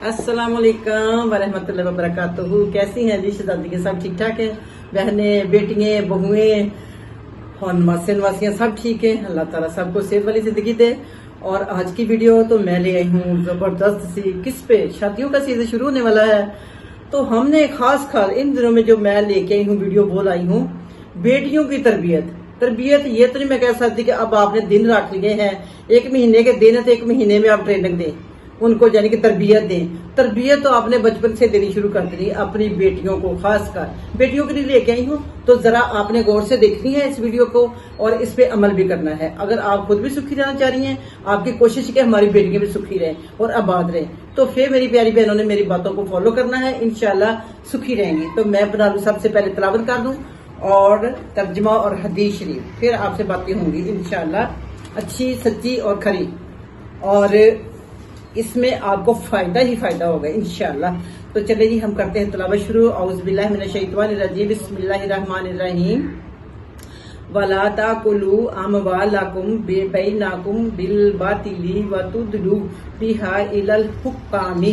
अस्सलाम वालेकुम वरहमतुल्लाहि वबरकातुहू। कैसी हैं जी शहजादी के सब ठीक ठाक है? बहनें, बेटियां, बहुएं और नवासे नवासियां सब ठीक है। अल्लाह ताला सबको सेहत वाली जिंदगी दे। और आज की वीडियो तो मैं ले आई हूँ जबरदस्त सी, किस पे, शादियों का सीजन शुरू होने वाला है तो हमने खास इन दिनों में जो मैं लेके आई हूँ वीडियो बोल आई हूँ, बेटियों की तरबियत ये तो नहीं मैं कह सकती कि अब आपने दिन रख लिए हैं, एक महीने के दिन है तो एक महीने में आप ट्रेनिंग दें उनको, यानी कि तरबियत दें। तरबियत तो आपने बचपन से देनी शुरू कर देनी अपनी बेटियों को, खासकर बेटियों के लिए लेके आई हूँ। तो जरा आपने गौर से देखनी है इस वीडियो को और इस पे अमल भी करना है। अगर आप खुद भी सुखी रहना चाह रही हैं, आपकी कोशिश है कि हमारी बेटियां भी सुखी रहें और आबाद रहें, तो फिर मेरी प्यारी बहनों ने मेरी बातों को फॉलो करना है, इंशाल्लाह सुखी रहेंगी। तो मैं बना लूं, सबसे पहले तिलावत कर दूं और तर्जमा और हदीस शरीफ, फिर आपसे बातें होंगी इंशाल्लाह अच्छी, सच्ची और खरी, और इसमें आपको फायदा ही फायदा होगा इंशाल्लाह। तो चलिए जी, हम करते हैं तिलावत शुरू। औज़ु बिल्लाहि मिनश शैतानिर रजीम, बिस्मिल्लाहिर रहमानिर रहीम। वला ताकुलू अमवालकुम बैनाकुम बिल बातिली व तुदलू बिहा इलल हुक्कामी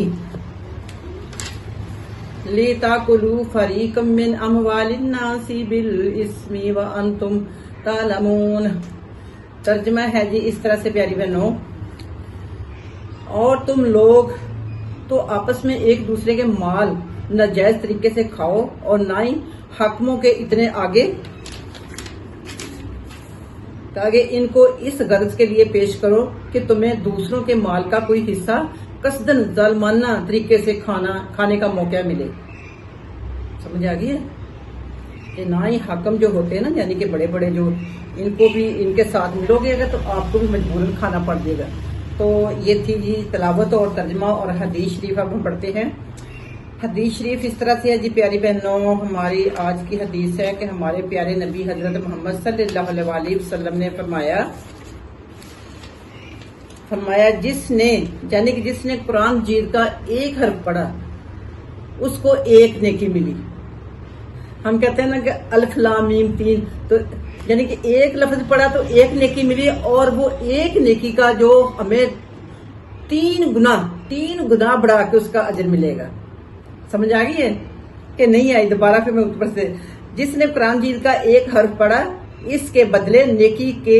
लिताकुलू फरीक़म मिन अमवालिन नासी बिल इस्मी व अंतुम तालमून। तर्जुमा है जी इस तरह से प्यारी बहनों, और तुम लोग तो आपस में एक दूसरे के माल नाजायज तरीके से खाओ और ना ही हाकिमों के इतने आगे ताकि इनको इस गर्ज के लिए पेश करो कि तुम्हें दूसरों के माल का कोई हिस्सा कसदन जालमाना तरीके से खाने का मौका मिले। समझ आ गई है कि ना ही हाकिम जो होते हैं ना, यानी कि बड़े बड़े जो, इनको भी इनके साथ मिलोगे अगर तो आपको भी मजबूरन खाना पड़ जाएगा। तो ये थी जी तिलावत और तर्जमा और हदीस शरीफ। अब हम पढ़ते हैं। हदीस शरीफ इस तरह से है जी प्यारी बहनों, हमारी आज की हदीस है कि हमारे प्यारे नबी हजरत मोहम्मद सल्लल्लाहु अलैहि वसल्लम ने फरमाया जिसने, यानी कि जिसने कुरान मजीद का एक हर्फ पढ़ा उसको एक नेकी मिली। हम कहते हैं ना कि अल्फ लाम मीम तीन, तो यानी कि एक लफ्ज पढ़ा तो एक नेकी मिली, और वो एक नेकी का जो हमें तीन गुना बढ़ा के उसका अजर मिलेगा। समझ आ गई है कि नहीं आई? दोबारा फिर मैं ऊपर से, जिसने कुरान मजीद का एक हर्फ पढ़ा इसके बदले नेकी के,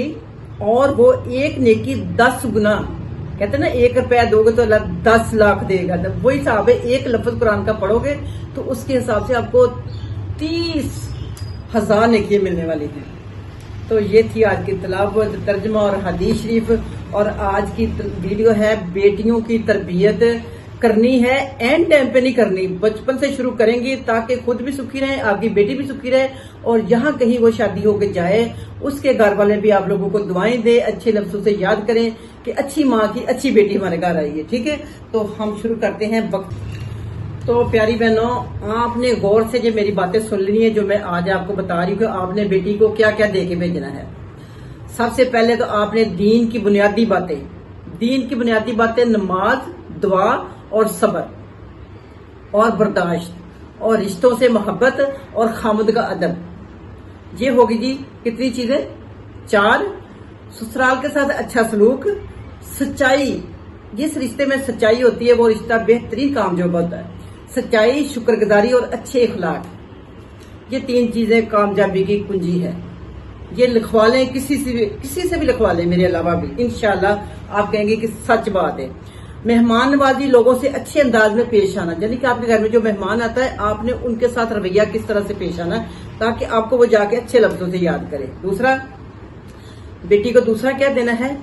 और वो एक नेकी 10 गुना, कहते हैं ना 1 रुपया दोगे तो 10 लाख देगा, तो वही हिसाब है। एक लफ्ज कुरान का पढ़ोगे तो उसके हिसाब से आपको 30,000 नेकियां मिलने वाली हैं। तो ये थी आज की तिलावत, तर्जुमा और हदीस शरीफ। और आज की वीडियो है बेटियों की तरबियत करनी है, एंड टाइम पे नहीं करनी, बचपन से शुरू करेंगी ताकि खुद भी सुखी रहे, आपकी बेटी भी सुखी रहे, और यहाँ कहीं वो शादी होकर जाए उसके घर वाले भी आप लोगों को दुआएं दे, अच्छे लफ्जों से याद करें कि अच्छी माँ की अच्छी बेटी हमारे घर आई है। ठीक है, तो हम शुरू करते हैं वक्त। तो प्यारी बहनों, आपने गौर से जो मेरी बातें सुन ली है, जो मैं आज आपको बता रही हूँ कि आपने बेटी को क्या क्या दे के भेजना है। सबसे पहले तो आपने दीन की बुनियादी बातें, नमाज, दुआ और सब्र और बर्दाश्त और रिश्तों से मोहब्बत और खामद का अदब, ये होगी जी कितनी चीजें? 4। ससुराल के साथ अच्छा सलूक, सच्चाई, जिस रिश्ते में सच्चाई होती है वो रिश्ता बेहतरीन कामयाब होता है। सच्चाई, शुक्रगुजारी और अच्छे इखलाक, ये 3 चीजें कामयाबी की कुंजी है। ये लिखवा लें, किसी से भी लिखवा लें मेरे अलावा भी, इंशाल्लाह आप कहेंगे कि सच बात है। मेहमान नवाजी, लोगों से अच्छे अंदाज में पेश आना, यानी कि आपके घर में जो मेहमान आता है आपने उनके साथ रवैया किस तरह से पेश आना ताकि आपको वो जाके अच्छे लफ्जों से याद करे। दूसरा, बेटी को दूसरा क्या देना है?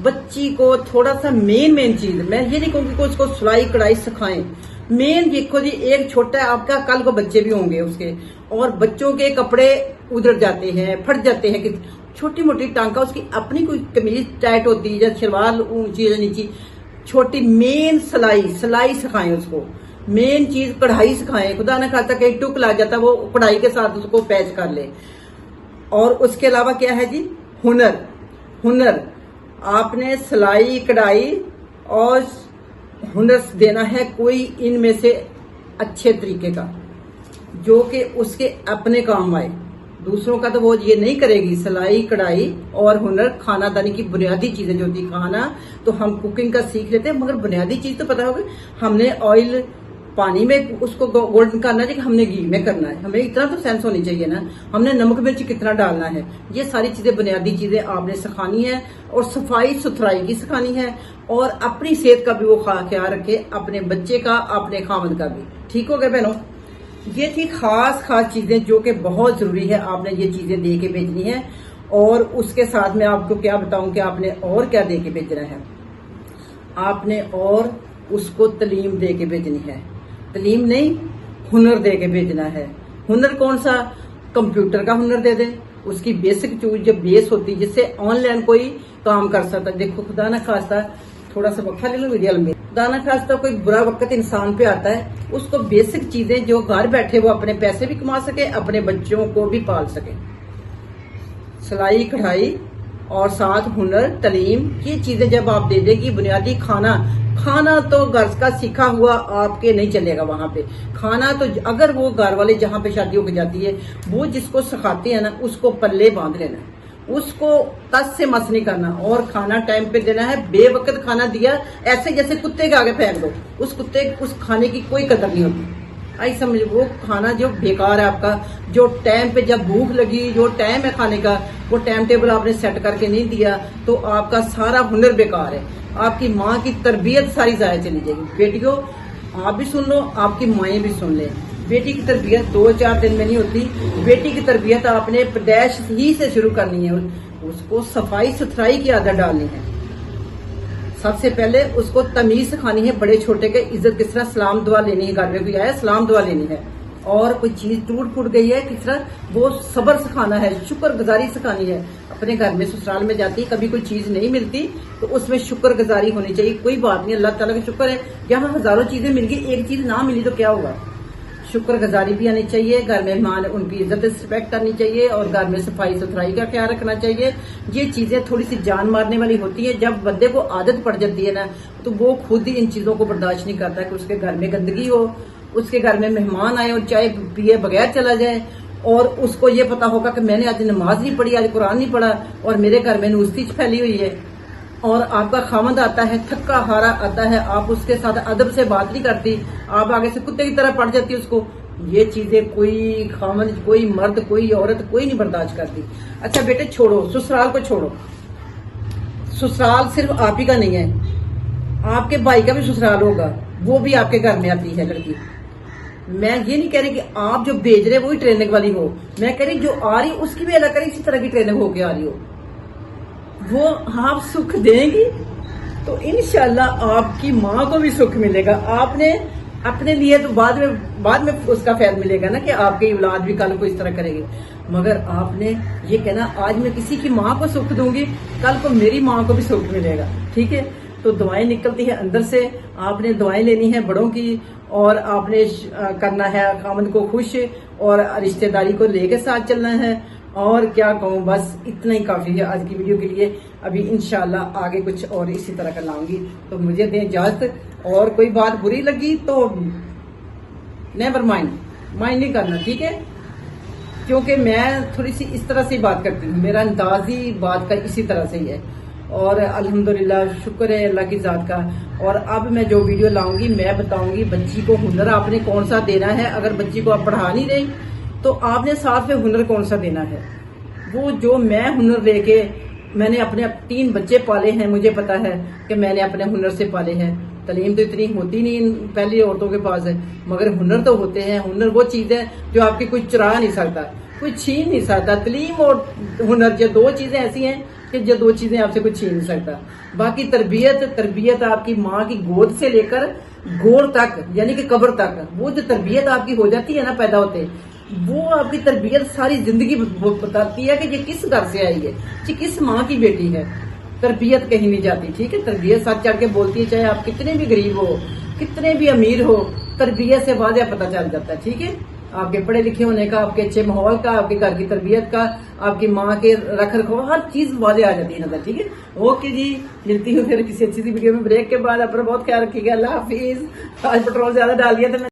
बच्ची को थोड़ा सा मेन चीज, मैं ये नहीं कहूंगी कि उसको सिलाई कढ़ाई सिखाएं, मेन देखो जी, एक छोटा है आपका, कल को बच्चे भी होंगे उसके, और बच्चों के कपड़े उधड़ जाते हैं, फट जाते हैं, कि छोटी मोटी टांका, उसकी अपनी कोई कमीज टाइट होती है या शलवार ऊंची या नीची, छोटी मेन सिलाई सिखाएं उसको, मेन चीज कढ़ाई सिखाएं। खुदा न खाता कहीं टुक ला जाता, वो कढ़ाई के साथ उसको पैच कर ले। और उसके अलावा क्या है जी? हुनर, आपने सिलाई कढ़ाई और हुनर देना है, कोई इनमें से अच्छे तरीके का जो कि उसके अपने काम आए। दूसरों का तो वो ये नहीं करेगी। सिलाई कढ़ाई और हुनर, खाना दानी की बुनियादी चीजें जो होती, खाना तो हम कुकिंग का सीख लेते हैं, मगर बुनियादी चीज तो पता होगी। हमने ऑयल पानी में उसको गोल्डन करना है कि हमने घी में करना है, हमें इतना तो सेंस होनी चाहिए ना। हमने नमक मिर्च कितना डालना है, ये सारी चीजें बुनियादी चीजें आपने सिखानी है, और सफाई सुथराई की सिखानी है, और अपनी सेहत का भी वो ख्याल रखे, अपने बच्चे का, अपने खामद का भी। ठीक हो गया बहनों, ये थी खास चीजें जो कि बहुत जरूरी है, आपने ये चीजें दे के भेजनी है। और उसके साथ में आपको क्या बताऊं कि आपने और क्या दे के भेजना है। आपने और उसको तालीम दे के भेजनी है, तालीम नहीं हुनर दे के भेजना है। हुनर कौन सा? कंप्यूटर का हुनर दे दे, उसकी बेसिक चीज जो बेस होती है जिससे ऑनलाइन कोई काम कर सकता है। देखो खुदा ना खास्ता, थोड़ा सा वक्फा ले लो वीडियो में, खुदा ना खास्ता कोई बुरा वक्त इंसान पे आता है, उसको बेसिक चीजें जो घर बैठे वो अपने पैसे भी कमा सके, अपने बच्चों को भी पाल सके। सिलाई कढ़ाई और साथ हुनर, तालीम, ये चीजें जब आप दे देगी, बुनियादी खाना तो घर का सीखा हुआ आपके नहीं चलेगा। वहां पे खाना तो अगर वो घर वाले जहाँ पे शादी होकर जाती है, वो जिसको सिखाते हैं ना, उसको पल्ले बांध लेना, उसको तस से मस नहीं करना, और खाना टाइम पे देना है। बेवकत खाना दिया ऐसे जैसे कुत्ते के आगे फेंक दो, उस खाने की कोई कदर नहीं होती। आई समझ, वो खाना जो बेकार है आपका, जो टाइम पे जब भूख लगी, जो टाइम है खाने का, वो टाइम टेबल आपने सेट करके नहीं दिया, तो आपका सारा हुनर बेकार है। आपकी माँ की तरबियत सारी जाया चली जाएगी। बेटियों आप भी सुन लो, आपकी माएँ भी सुन ले, बेटी की तरबियत 2-4 दिन में नहीं होती। बेटी की तरबियत आपने पैदाइश ही से शुरू करनी है। उसको सफाई सुथराई की आदत डालनी है। सबसे पहले उसको तमीज सिखानी है, बड़े छोटे के इज्जत किस तरह, सलाम दुआ लेनी है, घर में कोई आया सलाम दुआ लेनी है। और कोई चीज टूट फूट गई है किस तरह, वो सब्र सिखाना है, शुक्र गुजारी सिखानी है। अपने घर में ससुराल में जाती, कभी कोई चीज नहीं मिलती तो उसमें शुक्र गुजारी होनी चाहिए। कोई बात नहीं, अल्लाह ताला का शुक्र है, यहाँ हजारों चीजें मिल गई, एक चीज ना मिली तो क्या हुआ। शुक्र गुजारी भी आनी चाहिए, घर में मेहमान उनकी इज्जत रिस्पेक्ट करनी चाहिए, और घर में सफाई सुथराई का ख्याल रखना चाहिए। ये चीजें थोड़ी सी जान मारने वाली होती है। जब बंदे को आदत पड़ जाती है ना, तो वो खुद ही इन चीजों को बर्दाश्त नहीं करता कि उसके घर में गंदगी हो, उसके घर में मेहमान आए और चाय पिए बगैर चला जाए, और उसको ये पता होगा कि मैंने आज नमाज नहीं पढ़ी, आज कुरान नहीं पढ़ा, और मेरे घर में नूस्ती फैली हुई है। और आपका खामद आता है, थक्का हारा आता है, आप उसके साथ अदब से बात नहीं करती, आप आगे से कुत्ते की तरह पड़ जाती है उसको। ये चीजें कोई खामद, कोई मर्द, कोई औरत, कोई नहीं बर्दाश्त करती। अच्छा बेटे छोड़ो, ससुराल को छोड़ो, ससुराल सिर्फ आप ही का नहीं है, आपके भाई का भी ससुराल होगा, वो भी आपके घर में आती है लड़की। मैं ये नहीं कह रही कि आप जो भेज रहे वही ट्रेनिंग वाली हो, मैं कह रही जो आ रही उसकी भी अलग करी, इसी तरह की ट्रेनिंग होके आ रही हो। वो आप सुख देंगी तो इंशाल्लाह आपकी माँ को भी सुख मिलेगा। आपने अपने लिए तो बाद में उसका फैल मिलेगा ना कि आपकी औलाद भी कल को इस तरह करेगी। मगर आपने ये कहना, आज मैं किसी की माँ को सुख दूंगी, कल को मेरी माँ को भी सुख मिलेगा। ठीक है, तो दुआएं निकलती है अंदर से, आपने दुआएं लेनी है बड़ों की, और आपने करना है खामद को खुश, और रिश्तेदारी को लेके साथ चलना है। और क्या कहूँ, बस इतना ही काफी है आज की वीडियो के लिए। अभी इंशाल्लाह आगे कुछ और इसी तरह का लाऊंगी, तो मुझे दें इजाजत। और कोई बात बुरी लगी तो नेवर माइंड नहीं करना, ठीक है, क्योंकि मैं थोड़ी सी इस तरह से बात करती हूँ, मेरा अंदाज ही बात का इसी तरह से ही है। और अल्हम्दुलिल्लाह शुक्र है अल्लाह की जात का। और अब मैं जो वीडियो लाऊंगी मैं बताऊंगी बच्ची को हुनर आपने कौन सा देना है। अगर बच्ची को आप पढ़ा नहीं रही तो आपने साथ में हुनर कौन सा देना है। वो जो मैं हुनर लेके, मैंने अपने 3 बच्चे पाले हैं, मुझे पता है कि मैंने अपने हुनर से पाले हैं। तालीम तो इतनी होती नहीं पहली औरतों के पास है, मगर हुनर तो होते हैं। हुनर वो चीज है जो आपकी कोई चुरा नहीं सकता, कोई छीन नहीं सकता। तालीम और हुनर जो 2 चीजें ऐसी हैं कि जो 2 चीजें आपसे कोई छीन नहीं सकता। बाकी तरबियत आपकी माँ की गोद से लेकर गोर तक, यानी कि कब्र तक, वो जो तरबियत आपकी हो जाती है ना पैदा होते, वो आपकी तरबियत सारी जिंदगी बताती है कि ये किस घर से आई है, ये किस माँ की बेटी है। तरबियत कहीं नहीं जाती, ठीक है। तरबियत साथ चढ़ के बोलती है, चाहे आप कितने भी गरीब हो, कितने भी अमीर हो, तरबियत से वाज़ेह पता चल जाता है, ठीक है। आपके पढ़े लिखे होने का, आपके अच्छे माहौल का, आपके घर की तरबियत का, आपकी माँ के रख रखाव, हर चीज वाज़ेह आ जाती है नजर, ठीक है। ओके जी, मिलती हूँ फिर किसी अच्छी सी वीडियो में। ब्रेक के बाद अपना बहुत ख्याल रखिएगा। अल्लाह हाफिज। आज पेट्रोल ज्यादा डाल दिया था।